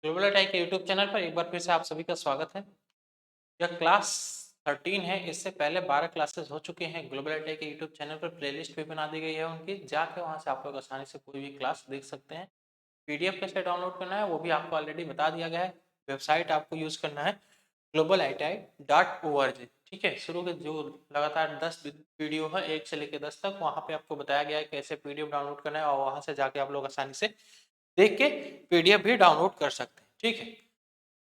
Global attack के YouTube channel पर एक बार फिर से आप सभी का स्वागत है। यह क्लास 13 है। इससे पहले 12 क्लासेस हो चुके हैं। ग्लोबल अटैक के यूट्यूब चैनल पर प्लेलिस्ट भी बना दी गई है उनकी, जाके वहां से आप लोग आसानी से कोई भी क्लास देख सकते हैं। पीडीएफ कैसे डाउनलोड करना है वो भी आपको ऑलरेडी बता दिया गया है। वेबसाइट आपको यूज करना है globalattack.org। ठीक है, शुरू के जो लगातार 10 वीडियो है 1 से लेकर 10 तक, वहां पे आपको बताया गया है कैसे पीडीएफ डाउनलोड करना है और वहां से जाके आप लोग आसानी से देख के पीडीएफ भी डाउनलोड कर सकते हैं। ठीक है,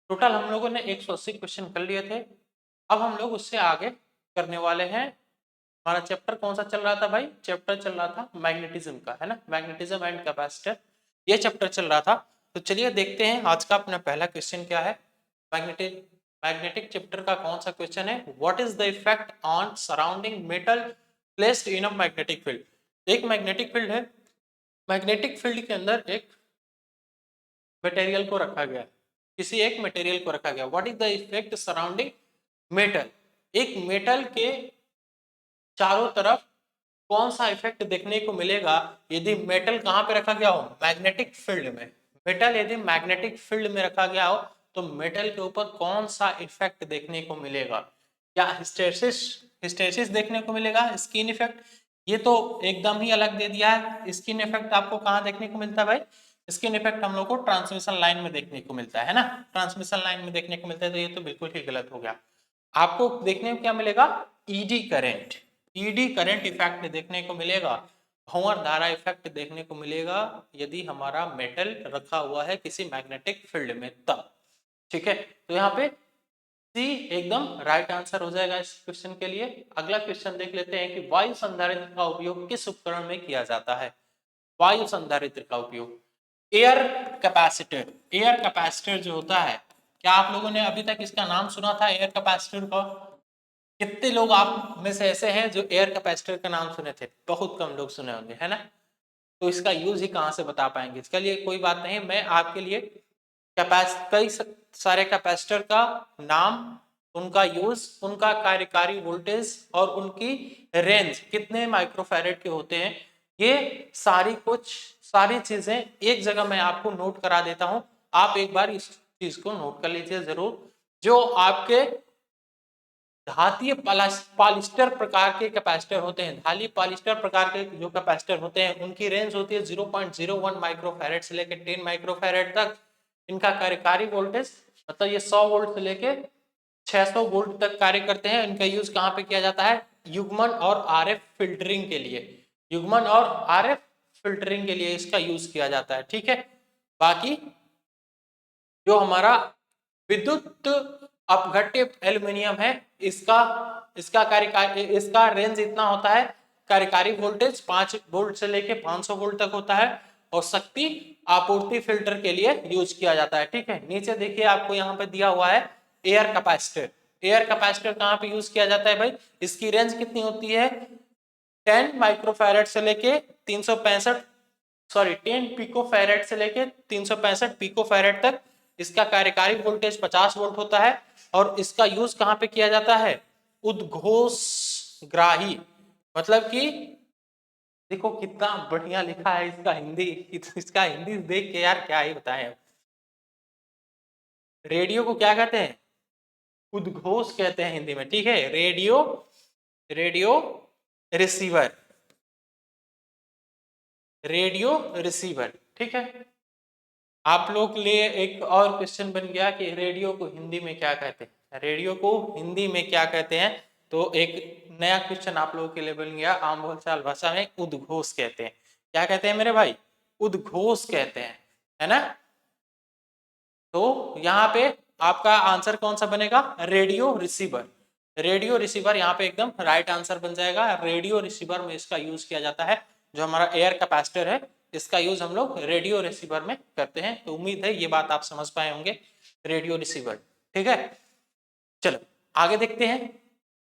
टोटल हम लोगों ने 180 क्वेश्चन कर लिए थे। अब हम लोग उससे आगे करने वाले हैं। हमारा चैप्टर कौन सा चल रहा था भाई? चैप्टर चल रहा था मैग्नेटिज्म का, है ना, मैग्नेटिज्म एंड कैपेसिटर, ये चैप्टर चल रहा था। तो चलिए देखते हैं आज का अपना पहला क्वेश्चन क्या है। मैग्नेटिक चैप्टर का कौन सा क्वेश्चन है? What is the effect on surrounding metal placed in a magnetic field. एक मैग्नेटिक फील्ड है, मैग्नेटिक फील्ड के अंदर एक मटेरियल को रखा गया, किसी एक मटेरियल को रखा गया। What is the effect surrounding metal, एक मेटल के चारों तरफ कौन सा इफेक्ट देखने को मिलेगा यदि मेटल कहां पे रखा गया हो? मैग्नेटिक फील्ड में। मेटल यदि मैग्नेटिक फील्ड में रखा गया हो तो मेटल के ऊपर कौन सा इफेक्ट देखने को मिलेगा? क्या हिस्टेरिसिस हिस्टेरिसिस देखने को मिलेगा? Skin effect? ये तो एकदम ही अलग दे दिया है। स्किन इफेक्ट आपको कहां देखने को मिलता है भाई? स्किन इफेक्ट हम लोग को ट्रांसमिशन लाइन में देखने को मिलता है ना, ट्रांसमिशन लाइन में देखने को मिलता है। तो ये तो बिल्कुल ही गलत हो गया। आपको देखने को क्या मिलेगा? Eddy current, eddy current effect देखने को मिलेगा, भंवर धारा इफेक्ट देखने को मिलेगा यदि हमारा मेटल रखा हुआ है किसी मैग्नेटिक फील्ड में तब। ठीक है, तो यहाँ पे सी एकदम राइट आंसर हो जाएगा इस क्वेश्चन के लिए। अगला क्वेश्चन देख लेते हैं कि वायु संधारित्र का उपयोग किस उपकरण में किया जाता है? वायु संधारित्र का उपयोग, एयर कैपेसिटर। एयर कैपेसिटर जो होता है, क्या आप लोगों ने अभी तक इसका नाम सुना था एयर कैपेसिटर का? कितने लोग आप में से ऐसे हैं जो एयर कैपेसिटर का नाम सुने थे? बहुत कम लोग सुने होंगे, है ना। तो इसका यूज ही कहां से बता पाएंगे? इसके लिए कोई बात नहीं, मैं आपके लिए कई सारे कैपेसिटर का नाम, उनका यूज, उनका कार्यकारी वोल्टेज और उनकी रेंज कितने माइक्रोफैरेड के होते हैं, ये सारी चीजें एक जगह मैं आपको नोट करा देता हूं। आप एक बार इस चीज को नोट कर लीजिए जरूर। जो आपके धातीय पॉलिस्टर प्रकार के कैपेसिटर होते हैं, धातु पॉलिस्टर प्रकार के जो कैपेसिटर होते हैं, उनकी रेंज होती है 0.01 माइक्रोफैरेड से लेकर 10 माइक्रोफैरेड तक। इनका कार्यकारी वोल्टेज मतलब ये 100 वोल्ट से लेकर 600 वोल्ट तक कार्य करते हैं। इनका यूज कहां पे किया जाता है? युग्मन और आरएफ फिल्टरिंग के लिए, युग्मन और आरएफ फिल्टरिंग के लिए इसका यूज किया जाता है। ठीक है, बाकी जो हमारा विद्युत अपघट्य एल्यूमिनियम है, इसका इसका रेंज इतना होता है, कार्यकारी वोल्टेज 5 वोल्ट से लेके 500 वोल्ट तक होता है और शक्ति आपूर्ति फिल्टर के लिए यूज किया जाता है। ठीक है, नीचे देखिए आपको यहाँ पे दिया हुआ है एयर कैपेसिटर। एयर कैपेसिटर कहाँ पे यूज किया जाता है भाई? इसकी रेंज कितनी होती है? 10 माइक्रोफैरेड से लेके 365, सॉरी 10 पिकोफैरेड से लेके 365 पिकोफैरेड तक। इसका कार्यकारी वोल्टेज 50 वोल्ट होता है और इसका यूज कहां पे किया जाता है? उद्घोषग्राही, मतलब कि देखो कितना बढ़िया लिखा है इसका हिंदी, इसका हिंदी देख के यार क्या ही बताएं। रेडियो को क्या कहते हैं? उद्घोष कहते हैं हिंदी में। ठीक है, radio, radio receiver, radio receiver. ठीक है, आप लोग के लिए एक और क्वेश्चन बन गया कि रेडियो को हिंदी में क्या कहते हैं? रेडियो को हिंदी में क्या कहते हैं? तो एक नया क्वेश्चन आप लोगों के लिए बन गया, आम बोलचाल भाषा में उद्घोष कहते हैं। क्या कहते हैं मेरे भाई? उद्घोष कहते हैं, है ना। तो यहाँ पे आपका आंसर कौन सा बनेगा? Radio receiver. रेडियो रिसीवर यहाँ पे एकदम राइट आंसर बन जाएगा। रेडियो रिसीवर में इसका यूज किया जाता है। जो हमारा एयर कैपेसिटर है, इसका यूज हम लोग रेडियो रिसीवर में करते हैं। तो उम्मीद है ये बात आप समझ पाए होंगे, रेडियो रिसीवर। ठीक है, चलो आगे देखते हैं।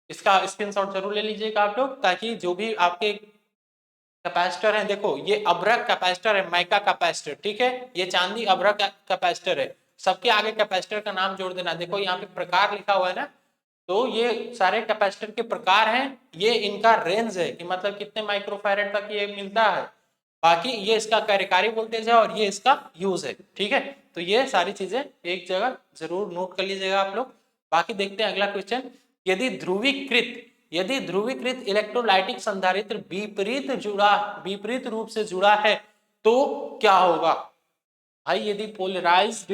इसका स्क्रीनशॉट जरूर ले लीजिएगा आप लोग, ताकि जो भी आपके कैपेसिटर है, देखो ये अभ्रक कैपेसिटर है, माइका कैपेसिटर। ठीक है, ये चांदी अभ्रक कैपेसिटर है। सबके आगे कैपेसिटर का नाम जोड़ देना। देखो यहाँ पे प्रकार लिखा हुआ है ना, तो ये सारे कैपेसिटर के प्रकार हैं, ये इनका रेंज है कि मतलब कितने माइक्रोफैरेड तक ये मिलता है। बाकी ये इसका कार्यकारी वोल्टेज है और ये इसका यूज है। ठीक है, तो ये सारी चीजें एक जगह जरूर नोट कर लीजिएगा आप लोग। बाकी देखते हैं अगला क्वेश्चन। यदि ध्रुवीकृत इलेक्ट्रोलाइटिक संधारित्र विपरीत रूप से जुड़ा है तो क्या होगा? भाई यदि पोलराइज्ड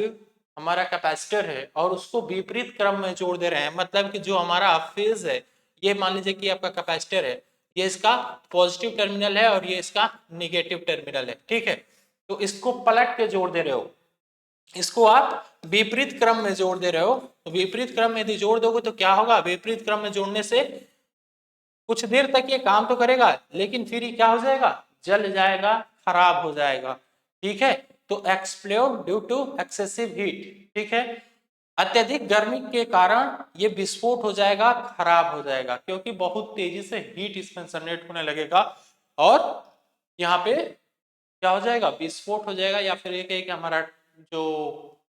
हमारा कैपेसिटर है और उसको विपरीत क्रम में जोड़ दे रहे हैं, मतलब कि जो हमारा फेज है, ये मान लीजिए कि आपका कैपेसिटर है, ये इसका पॉजिटिव टर्मिनल है और ये इसका निगेटिव टर्मिनल है। ठीक है, तो इसको पलट के जोड़ दे रहे हो, इसको आप विपरीत क्रम में जोड़ दे रहे हो। तो विपरीत क्रम में यदि जोड़ दोगे तो क्या होगा? विपरीत क्रम में जोड़ने से कुछ देर तक ये काम तो करेगा, लेकिन फिर ये क्या हो जाएगा? जल जाएगा, खराब हो जाएगा। ठीक है, तो explode due to excessive heat. ठीक है, अत्यधिक गर्मी के कारण ये विस्फोट हो जाएगा, खराब हो जाएगा, क्योंकि बहुत तेजी से हीट इसमें जनरेट होने लगेगा और यहाँ पे क्या हो जाएगा? विस्फोट हो जाएगा, या फिर एक हमारा जो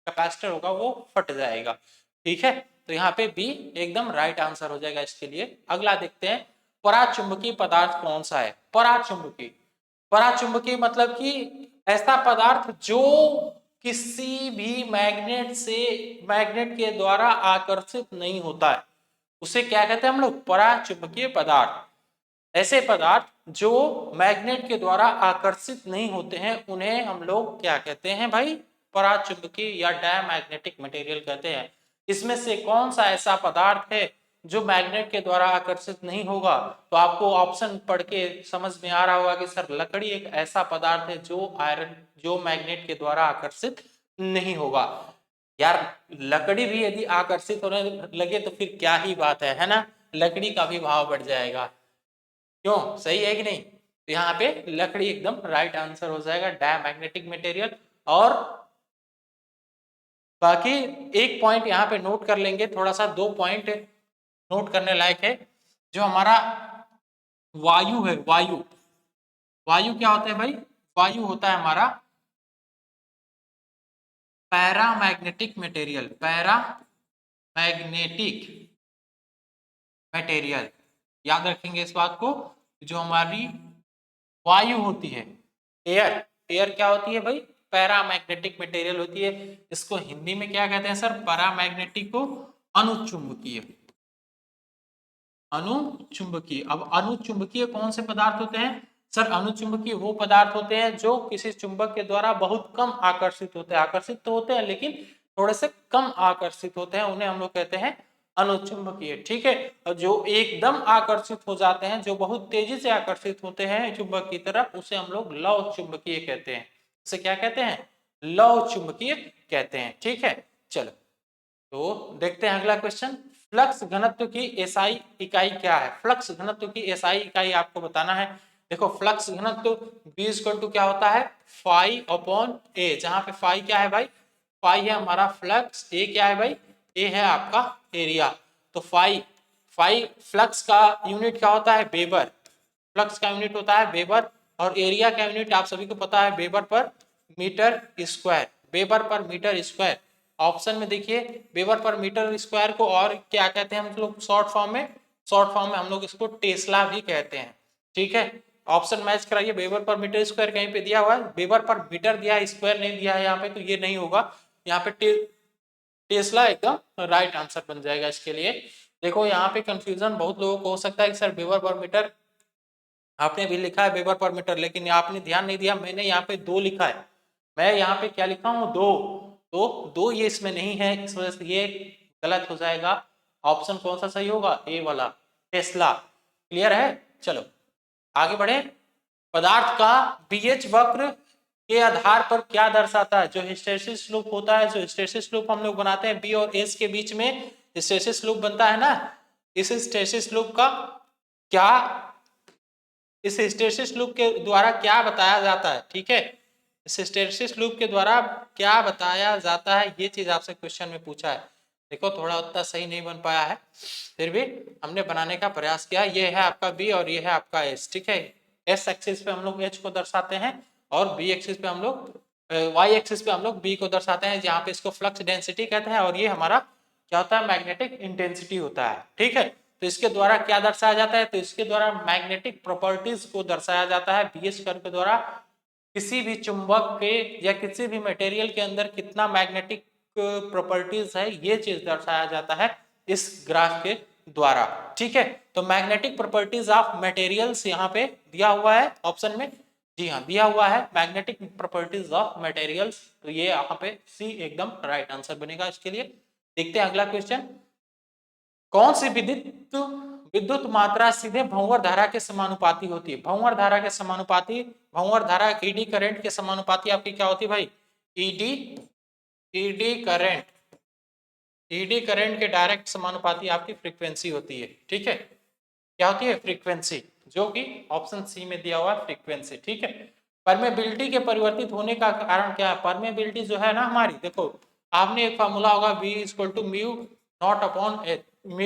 कैपेसिटर होगा वो फट जाएगा। ठीक है, तो यहाँ पे बी एकदम राइट आंसर हो जाएगा इसके लिए। अगला देखते हैं, पराचुंबकीय पदार्थ कौन सा है? पराचुंबकीय मतलब कि ऐसा पदार्थ जो किसी भी मैग्नेट के द्वारा आकर्षित नहीं होता है, उसे क्या कहते हैं हम लोग? पराचुंबकीय पदार्थ। ऐसे पदार्थ जो मैग्नेट के द्वारा आकर्षित नहीं होते हैं उन्हें हम लोग क्या कहते हैं भाई? पराचुंबकीय या डायमैग्नेटिक मटेरियल कहते हैं। इसमें से कौन सा ऐसा पदार्थ है जो मैग्नेट के द्वारा आकर्षित नहीं होगा? तो आपको ऑप्शन पढ़ के समझ में आ रहा होगा कि सर लकड़ी एक ऐसा पदार्थ है जो मैग्नेट के द्वारा आकर्षित नहीं होगा। यार लकड़ी भी यदि आकर्षित होने लगे तो फिर क्या ही बात है ना? लकड़ी का भी भाव बढ़ जाएगा। क्यों, सही है कि नहीं? तो यहाँ पे लकड़ी एकदम राइट आंसर हो जाएगा, डायमैग्नेटिक मटेरियल। और बाकी एक पॉइंट यहाँ पे नोट कर लेंगे, थोड़ा सा 2 पॉइंट नोट करने लायक है। जो हमारा वायु है, वायु क्या होता है भाई? वायु होता है हमारा पैरामैग्नेटिक मटेरियल, याद रखेंगे इस बात को। जो हमारी वायु होती है, एयर क्या होती है भाई? पैरामैग्नेटिक मटेरियल होती है। इसको हिंदी में क्या कहते हैं सर? पैरामैग्नेटिक को अनुचुंबकीय। अब अनुचुंबकीय कौन से पदार्थ होते हैं सर? अनुचुंबकीय वो पदार्थ होते हैं जो किसी चुंबक के द्वारा बहुत कम आकर्षित होते हैं। आकर्षित तो होते हैं लेकिन थोड़े से कम आकर्षित होते हैं, उन्हें हम लोग कहते हैं अनुचुंबकीय। ठीक है, और जो एकदम आकर्षित हो जाते हैं, जो बहुत तेजी से आकर्षित होते हैं चुंबक की तरफ, उसे हम लोग लव चुंबकीय कहते हैं। उसे क्या कहते हैं? लव चुंबकीय कहते हैं। ठीक है, चलो तो देखते हैं अगला क्वेश्चन। फ्लक्स घनत्व की एसआई इकाई क्या है? फ्लक्स घनत्व की एसआई इकाई आपको बताना है। देखो फ्लक्स घनत्व B = क्या होता है? φ/a, जहां पे फाई क्या है भाई? फाई है हमारा फ्लक्स, ए क्या है भाई? ए है आपका एरिया। तो फाई फ्लक्स का यूनिट क्या होता है? वेबर। फ्लक्स का यूनिट होता है वेबर, और एरिया का यूनिट आप सभी को पता है, weber per metre square. Weber per metre square. Option में देखिए, वेबर पर मीटर स्क्वायर को और क्या कहते हैं हम लोग शॉर्ट फॉर्म में हम लोग इसको टेस्ला भी कहते हैं। ठीक है, ऑप्शन मैच कराइए। वेबर पर मीटर स्क्वायर कहीं पे दिया हुआ है, वेबर पर मीटर दिया है, स्क्वायर नहीं दिया है यहाँ पे, तो ये नहीं होगा। यहाँ पे टेस्ला एकदम राइट आंसर बन जाएगा इसके लिए। देखो यहाँ पे कंफ्यूजन बहुत लोगों को हो सकता है कि सर वेबर पर मीटर आपने भी लिखा है वेबर पर मीटर, लेकिन आपने ध्यान नहीं दिया, मैंने यहाँ पे 2 लिखा है। मैं यहाँ पे क्या लिखा हूँ? 2। तो 2 ये इसमें नहीं है, इस वजह से ये गलत हो जाएगा। ऑप्शन कौन सा सही होगा? ए वाला, टेस्ला। क्लियर है? चलो आगे बढ़े। पदार्थ का बीएच वक्र के आधार पर क्या दर्शाता है? जो हिस्टैरिसीस लूप होता है, जो हिस्टैरिसीस लूप हम लोग बनाते हैं, बी और एस के बीच में हिस्टैरिसीस लूप बनता है ना, इस हिस्टैरिसीस लूप का क्या, इस हिस्टैरिसीस लूप के द्वारा क्या बताया जाता है? ठीक है, इस हिस्टैरिसीस लूप के द्वारा क्या बताया जाता है, ये चीज आपसे क्वेश्चन में पूछा है। देखो थोड़ा उतना सही नहीं बन पाया है, फिर भी हमने बनाने का प्रयास किया। ये है आपका बी और ये है आपका एस। ठीक है, एस एक्सिस पे हम लोग एच को दर्शाते हैं और बी एक्सिस पे हम लोग वाई एक्सिस पे हम लोग बी को दर्शाते हैं, जहाँ पे इसको फ्लक्स डेंसिटी कहते हैं, और ये हमारा क्या होता है? मैग्नेटिक इंटेंसिटी होता है। ठीक है, तो इसके द्वारा क्या दर्शाया जाता है? तो इसके द्वारा मैग्नेटिक प्रॉपर्टीज को दर्शाया जाता है बीएच कर्व के द्वारा। किसी भी चुंबक के या किसी भी मटेरियल के अंदर कितना मैग्नेटिक प्रॉपर्टीज है, ये चीज दर्शाया जाता है इस ग्राफ के द्वारा। ठीक है, तो मैग्नेटिक प्रॉपर्टीज ऑफ मटेरियल्स यहाँ पे दिया हुआ है ऑप्शन में। जी हाँ, दिया हुआ है मैग्नेटिक प्रॉपर्टीज ऑफ मटेरियल्स, तो ये यहाँ पे सी एकदम राइट आंसर बनेगा इसके लिए। देखते हैं अगला क्वेश्चन। कौन सी विद्युत विद्युत मात्रा सीधे भंवर धारा के समानुपाती होती है? भंवर धारा के समानुपाती, भंवर धारा ईडी करंट के समानुपाती आपकी क्या होती है भाई? ED eddy current, eddy current के डायरेक्ट समानुपाती आपकी फ्रीक्वेंसी होती है। ठीक है, क्या होती है? फ्रीक्वेंसी, जो कि ऑप्शन सी में दिया हुआ है फ्रीक्वेंसी। ठीक है, परमेबिलिटी के परिवर्तित होने का कारण क्या है? परमेबिलिटी जो है ना हमारी, देखो आपने एक फॉर्मूला होगा V equal to mu naught upon H, V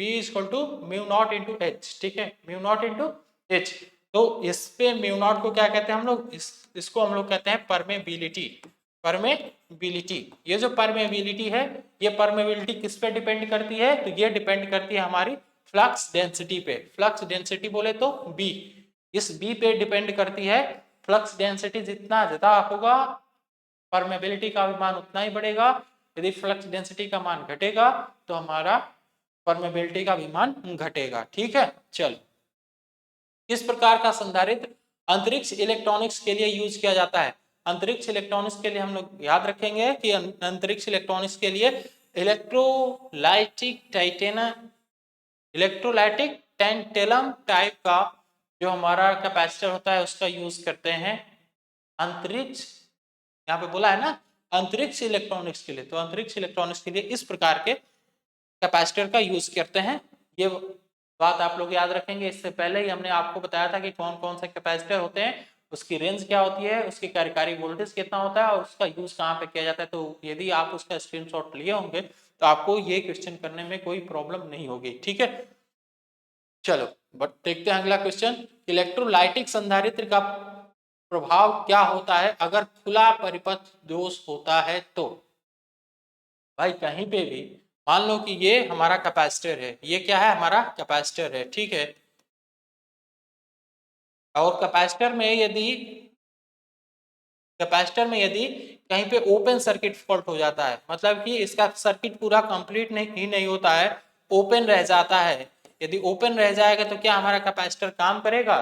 equal to mu naught into H. ठीक है, म्यू नॉट इंटू एच, तो इस पे म्यू नॉट को क्या कहते हैं हम लोग? इसको हम लोग कहते हैं परमेबिलिटी। परमेबिलिटी, ये जो परमेबिलिटी है, ये परमेबिलिटी किस पे डिपेंड करती है? तो ये डिपेंड करती है हमारी फ्लक्स डेंसिटी पे। फ्लक्स डेंसिटी बोले तो बी, इस बी पे डिपेंड करती है। फ्लक्स डेंसिटी जितना ज्यादा होगा, परमेबिलिटी का भी मान उतना ही बढ़ेगा। यदि फ्लक्स डेंसिटी का मान घटेगा तो हमारा परमेबिलिटी का भी मान घटेगा। ठीक है, चलो। किस प्रकार का संधारित्र अंतरिक्ष इलेक्ट्रॉनिक्स के लिए यूज किया जाता है? अंतरिक्ष इलेक्ट्रॉनिक्स के लिए हम लोग याद रखेंगे कि अंतरिक्ष इलेक्ट्रॉनिक्स के लिए इलेक्ट्रोलाइटिक टाइटेना, इलेक्ट्रोलाइटिक टेंटेलम टाइप का जो हमारा कैपेसिटर होता है उसका यूज करते हैं अंतरिक्ष, यहाँ पे बोला है ना अंतरिक्ष इलेक्ट्रॉनिक्स के लिए, तो अंतरिक्ष इलेक्ट्रॉनिक्स के लिए इस प्रकार के कैपेसिटर का यूज करते हैं। ये बात आप लोग याद रखेंगे। इससे पहले ही हमने आपको बताया था कि कौन कौन से कैपेसिटर होते हैं, उसकी रेंज क्या होती है, उसकी कार्यकारी वोल्टेज कितना होता है और उसका यूज कहाँ पे किया जाता है। तो यदि आप उसका स्क्रीनशॉट लिए होंगे तो आपको ये क्वेश्चन करने में कोई प्रॉब्लम नहीं होगी। ठीक है, चलो बट देखते हैं अगला क्वेश्चन। इलेक्ट्रोलाइटिक संधारित्र का प्रभाव क्या होता है अगर खुला परिपथ दोष होता है? तो भाई कहीं पे भी मान लो कि ये हमारा कैपेसिटर है, ये क्या है? हमारा कैपेसिटर है। ठीक है, और कैपेसिटर में यदि कहीं पे ओपन सर्किट फॉल्ट हो जाता है, मतलब कि इसका सर्किट पूरा कंप्लीट नहीं होता है, ओपन रह जाता है। यदि ओपन रह जाएगा तो क्या हमारा कैपेसिटर काम करेगा?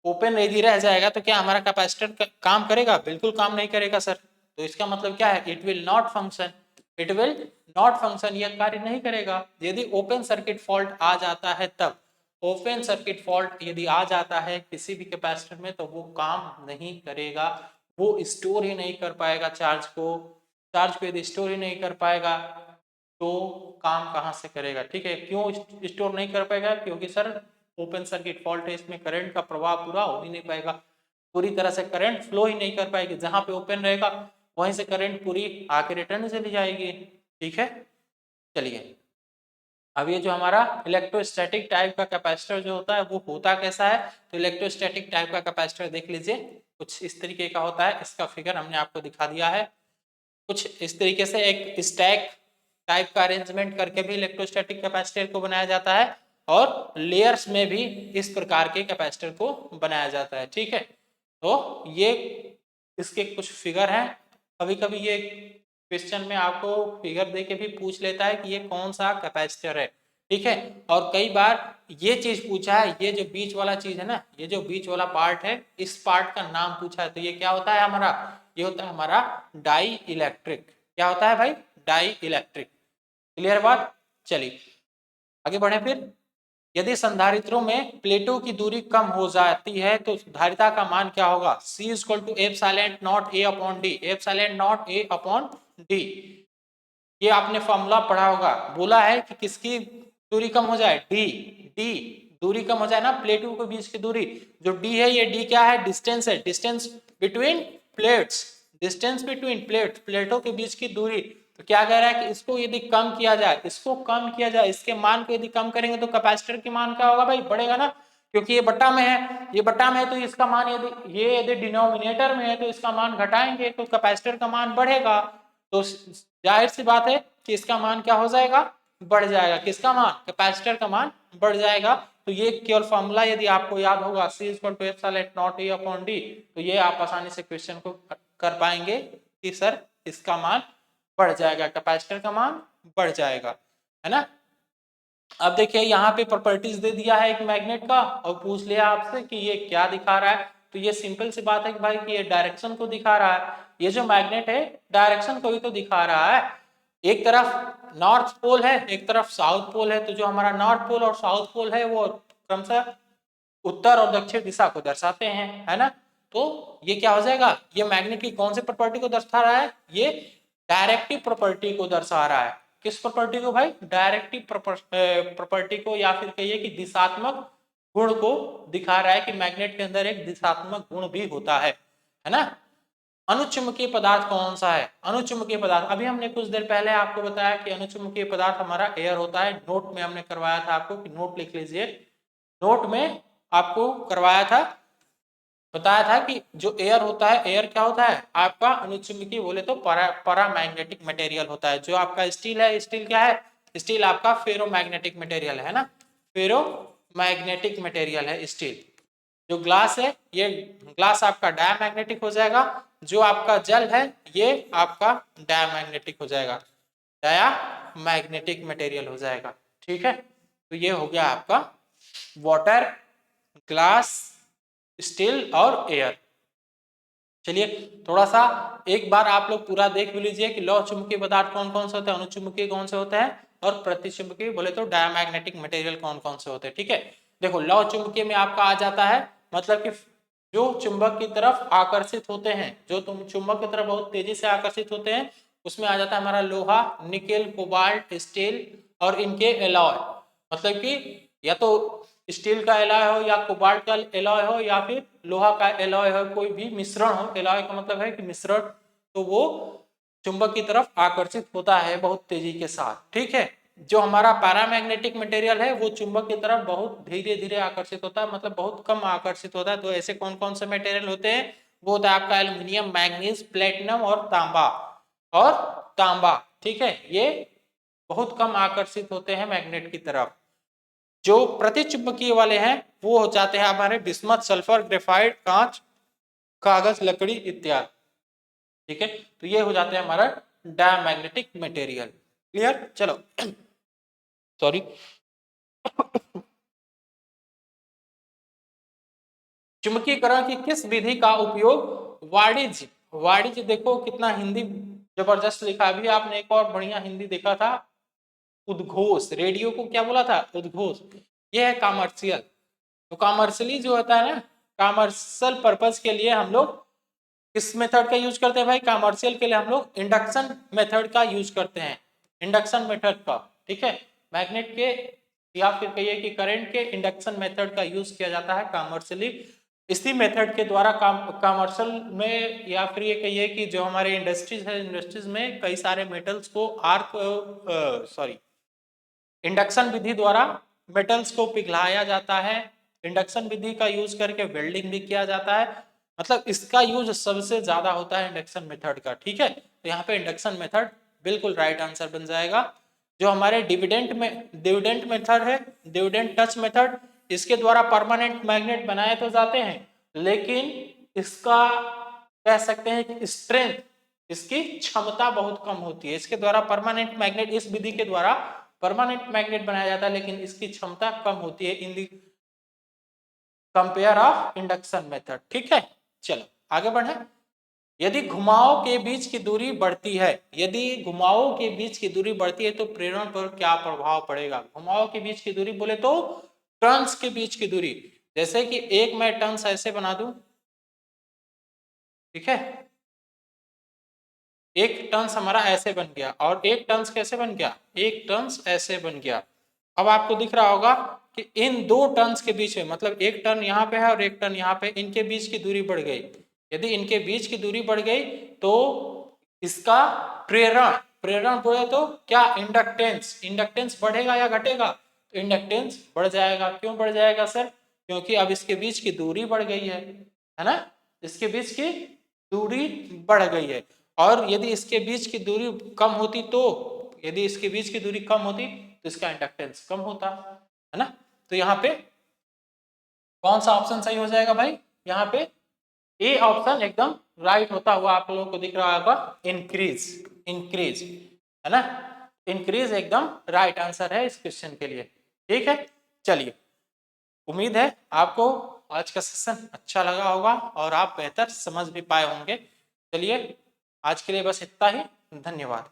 ओपन यदि रह जाएगा तो क्या हमारा कैपेसिटर काम करेगा? बिल्कुल काम नहीं करेगा सर। तो इसका मतलब क्या है? It will not function, it will not function, यह कार्य नहीं करेगा। यदि ओपन सर्किट फॉल्ट आ जाता है तब, ओपन सर्किट फॉल्ट यदि आ जाता है किसी भी कैपेसिटर में तो वो काम नहीं करेगा, वो स्टोर ही नहीं कर पाएगा चार्ज को। चार्ज को यदि स्टोर ही नहीं कर पाएगा तो काम कहाँ से करेगा? ठीक है, क्यों स्टोर नहीं कर पाएगा? क्योंकि सर ओपन सर्किट फॉल्ट है, इसमें करंट का प्रवाह पूरा हो ही नहीं पाएगा, पूरी तरह से करंट फ्लो ही नहीं कर पाएगी। जहां पे ओपन रहेगा वहीं से करंट पूरी आके रिटर्न चली जाएगी। ठीक है, चलिए अब ये जो हमारा इलेक्ट्रोस्टैटिक टाइप का कैपेसिटर जो होता है वो होता कैसा है? तो इलेक्ट्रोस्टैटिक टाइप का कैपेसिटर देख लीजिए, कुछ इस तरीके का होता है। इसका फिगर हमने आपको दिखा दिया है। कुछ इस तरीके से एक स्टैक टाइप का अरेंजमेंट करके भी इलेक्ट्रोस्टैटिक कैपेसिटर को बनाया जाता है और लेयर्स में भी इस प्रकार के कैपेसिटर को बनाया जाता है। ठीक है, तो ये इसके कुछ फिगर हैं। कभी कभी ये क्वेश्चन में आपको फिगर दे के भी पूछ लेता है कि ये कौन सा कैपेसिटर है। ठीक है, और कई बार ये चीज पूछा है, ये जो बीच वाला चीज है ना, ये जो बीच वाला पार्ट है, इस पार्ट का नाम पूछा है। तो ये क्या होता है हमारा? ये होता है हमारा डाई इलेक्ट्रिक। क्या होता है भाई? Die electric. क्लियर बात? चलिए आगे बढ़े फिर। यदि संधारित्रों में प्लेटों की दूरी कम हो जाती है तो धारिता का मान क्या होगा? C equal to epsilon naught A upon D, epsilon naught A upon D. ये आपने फॉर्मूला पढ़ा होगा। बोला है कि किसकी दूरी कम हो जाए? डी, डी दूरी कम हो जाए ना प्लेटों के बीच की दूरी। जो डी है, ये डी क्या है? डिस्टेंस है, distance between plates, distance between plates, प्लेटों के बीच की दूरी। तो क्या कह रहा है कि इसको यदि कम किया जाए, इसको कम किया जाए, इसके मान को यदि कम करेंगे तो कैपेसिटर के मान क्या होगा भाई? बढ़ेगा ना, क्योंकि ये बट्टा में है, ये बट्टा में है तो इसका मान यदि ये यदि डिनोमिनेटर में है तो इसका मान घटाएंगे तो कैपेसिटर का मान बढ़ेगा। तो जाहिर सी बात है कि इसका मान क्या हो जाएगा? बढ़ जाएगा। किसका मान? कैपेसिटर का मान बढ़ जाएगा। तो ये केवल फॉर्मूला यदि आपको याद होगा C = epsilon not E upon D, तो ये आप आसानी से क्वेश्चन को कर पाएंगे कि सर इसका मान बढ़ जाएगा, कैपेसिटर का मान बढ़ जाएगा, है ना। अब देखिए यहाँ पे प्रॉपर्टीज दे दिया है एक मैग्नेट का और पूछ लिया आपसे कि ये क्या दिखा रहा है, तो ये सिंपल सी बात है कि भाई कि ये डायरेक्शन को दिखा रहा है। ये जो मैग्नेट है डायरेक्शन को ही तो दिखा रहा है, एक तरफ नॉर्थ पोल है एक तरफ साउथ पोल है, तो जो हमारा नॉर्थ पोल और साउथ पोल है वो क्रमशः उत्तर और दक्षिण दिशा को दर्शाते हैं, है ना। तो ये क्या हो जाएगा, ये मैग्नेट की कौन सी प्रॉपर्टी को दर्शा रहा है, ये डायरेक्टिव प्रॉपर्टी को दर्शा रहा है। किस प्रॉपर्टी को भाई, डायरेक्टिव प्रॉपर्टी को, या फिर कहिए कि दिशात्मक गुण को दिखा रहा है कि मैग्नेट के अंदर एक दिशात्मक गुण भी होता है ना। अनुचुंबकीय पदार्थ कौन सा है, अनुचुंबकीय पदार्थ अभी हमने कुछ देर पहले आपको बताया कि अनुचुंबकीय पदार्थ हमारा एयर होता है। नोट में हमने करवाया था आपको कि नोट लिख लीजिए, नोट में आपको करवाया था, बताया था कि जो एयर होता है, एयर क्या होता है आपका अनुचुंबकीय बोले तो पैरामैग्नेटिक मटेरियल होता है। जो आपका स्टील है, स्टील क्या है, स्टील आपका फेरोमैग्नेटिक मटेरियल है ना, फेरोमैग्नेटिक मटेरियल है स्टील। जो ग्लास है, ये ग्लास आपका डायमैग्नेटिक हो जाएगा, जो आपका जल है ये आपका डायमैग्नेटिक हो जाएगा, डायमैग्नेटिक मटेरियल हो जाएगा, ठीक है। तो ये हो गया आपका वाटर, ग्लास, स्टील और एयर। चलिए थोड़ा सा एक बार आप लोग पूरा देख भी लीजिए कि लौह चुंबकीय पदार्थ कौन कौन से होते हैं, अनुचुंबकीय कौन से होते हैं, और प्रतिचुंबकीय बोले तो डायमैग्नेटिक मटेरियल कौन कौन से होते हैं, ठीक है। देखो लौह चुंबकीय में आपका आ जाता है, मतलब कि जो चुंबक की तरफ आकर्षित होते हैं, जो तुम चुंबक की तरफ बहुत तेजी से आकर्षित होते हैं, उसमें आ जाता है हमारा लोहा, निकेल, कोबाल्ट, स्टील और इनके एलॉय, मतलब कि या तो स्टील का एलॉय हो या कोबाल्ट का एलॉय हो या फिर लोहा का एलॉय हो, कोई भी मिश्रण हो, एलॉय का मतलब है कि मिश्रण, तो वो चुंबक की तरफ आकर्षित होता है बहुत तेजी के साथ, ठीक है। जो हमारा पैरामैग्नेटिक मटेरियल है वो चुंबक की तरफ बहुत धीरे धीरे आकर्षित होता है, मतलब बहुत कम आकर्षित होता है। तो ऐसे कौन कौन से मटेरियल होते हैं, वो होता है आपका एल्यूमिनियम, मैग्नीज, प्लेटिनम और तांबा, ठीक है। ये बहुत कम आकर्षित होते हैं मैग्नेट की तरफ। जो प्रतिचुंबकीय वाले हैं वो हो जाते हैं हमारे बिस्मथ, सल्फर, ग्रेफाइट, कांच, कागज, लकड़ी इत्यादि, ठीक है। तो ये हो जाते हैं हमारा डायमैग्नेटिक मटेरियल, क्लियर। चलो सॉरी चुंबकीकरण की किस विधि का उपयोग वाणिज्य देखो कितना हिंदी जबरदस्त लिखा, अभी आपने एक और बढ़िया हिंदी देखा था, उद्घोष, रेडियो को क्या बोला था, उद्घोष। ये है कॉमर्शियल, तो कॉमर्शियली जो होता है ना, कॉमर्शियल पर्पज के लिए हम लोग किस मेथड का यूज करते हैं भाई, कॉमर्शियल के लिए हम लोग इंडक्शन मेथड का यूज करते हैं, इंडक्शन मेथड का, ठीक है। मैग्नेट के या फिर कहिए कि करंट के इंडक्शन मेथड का यूज किया जाता है कॉमर्शियली। इसी मेथड के द्वारा कॉमर्शियल में या फिर ये कहिए कि जो हमारे इंडस्ट्रीज है, इंडस्ट्रीज में कई सारे मेटल्स को इंडक्शन विधि द्वारा मेटल्स को पिघलाया जाता है। इंडक्शन विधि का यूज करके वेल्डिंग भी किया जाता है, मतलब इसका यूज सबसे ज्यादा होता है इंडक्शन मेथड का, ठीक है। तो यहाँ पे इंडक्शन मेथड बिल्कुल राइट आंसर बन जाएगा। जो हमारे डिविडेंट मेथड है, डिविडेंट टच मेथड, इसके द्वारा परमानेंट मैग्नेट बनाए तो जाते हैं, लेकिन इसका कह सकते हैं कि स्ट्रेंथ, इसकी क्षमता बहुत कम होती है। इसके द्वारा परमानेंट मैग्नेट, इस विधि के द्वारा परमानेंट मैग्नेट बनाया जाता है, लेकिन इसकी क्षमता कम होती है इन दी कंपेयर ऑफ इंडक्शन मेथड, ठीक है। चलो आगे बढ़े। यदि घुमाव के बीच की दूरी बढ़ती है, यदि घुमावों के बीच की दूरी बढ़ती है तो प्रेरण पर क्या प्रभाव पड़ेगा। घुमावों के बीच की दूरी बोले तो टर्न्स के बीच की दूरी, जैसे कि एक मैं टर्न्स ऐसे बना दूं, ठीक है, एक टर्न्स हमारा ऐसे बन गया और एक टर्न्स कैसे बन गया, एक टर्न्स ऐसे बन गया। अब आपको दिख रहा होगा कि इन दो टर्न्स के बीच में, मतलब एक टर्न यहाँ पे है और एक टर्न यहाँ पे, इनके बीच की दूरी बढ़ गई। यदि इनके बीच की दूरी बढ़ गई तो इसका प्रेरण बोले तो क्या, इंडक्टेंस बढ़ेगा या घटेगा, तो इंडक्टेंस बढ़ जाएगा। क्यों बढ़ जाएगा सर, क्योंकि अब इसके बीच की दूरी बढ़ गई है ना, इसके बीच की दूरी बढ़ गई है। और यदि इसके बीच की दूरी कम होती तो, यदि इसके बीच की दूरी कम होती तो इसका इंडक्टेंस कम होता, है ना। तो यहाँ पे कौन सा ऑप्शन सही हो जाएगा भाई? यहाँ पे ए ऑप्शन एकदम राइट होता हुआ आप लोगों को दिख रहा होगा, इंक्रीज, इंक्रीज है ना, इंक्रीज एकदम राइट आंसर है इस क्वेश्चन के लिए। ठीक है, चलिए उम्मीद है आपको आज का सेशन अच्छा लगा होगा और आप बेहतर समझ भी पाए होंगे। चलिए आज के लिए बस इतना ही, धन्यवाद।